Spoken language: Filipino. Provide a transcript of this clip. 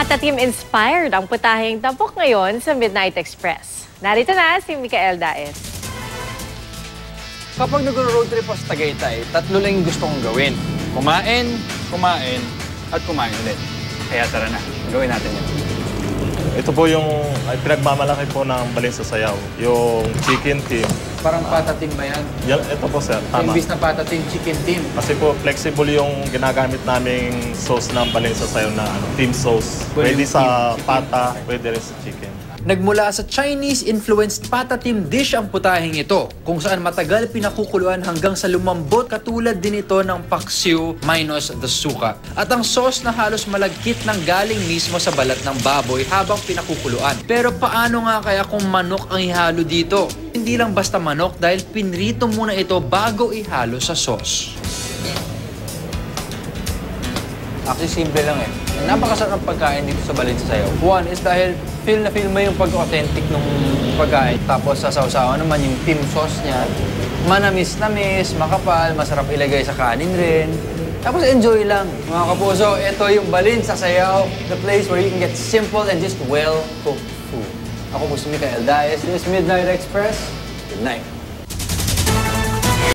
Patatim-inspired ang putaheng tampok ngayon sa Midnight Express. Narito na si Mikael Daes. Kapag nag-road trip ako sa Tagaytay, tatlo lang yung gusto kong gawin. Kumain, kumain, at kumain ulit. Kaya tara na, gawin natin yan. Ito po yung pinagmamalaki po ng Balinsa Sayaw, yung chicken team. Parang patatim ba yan? Ito po sir, tama. Imbis na patatim, chicken team. Kasi po flexible yung ginagamit naming sauce ng Balinsa Sayaw na team sauce. Pwede sa pata, pwede rin sa chicken. Nagmula sa Chinese-influenced patatim dish ang putahing ito, kung saan matagal pinakukuluan hanggang sa lumambot, katulad din ito ng paksiw minus the suka. At ang sauce na halos malagkit ng galing mismo sa balat ng baboy habang pinakukuluan. Pero paano nga kaya kung manok ang ihalo dito? Hindi lang basta manok dahil pinrito muna ito bago ihalo sa sauce. Actually, simple lang eh. Napakasarap ng pagkain dito sa Balinsa Sayaw. One is dahil feel mo yung pag-authentic ng pagkain. Tapos sa sausawan naman yung team sauce niya. Manamis-namis, makapal, masarap ilagay sa kanin rin. Tapos enjoy lang. Mga kapuso, ito yung Balinsa Sayaw, the place where you can get simple and just well-cooked food. Ako po si Mikael Daes. This is Midnight Express. Good night.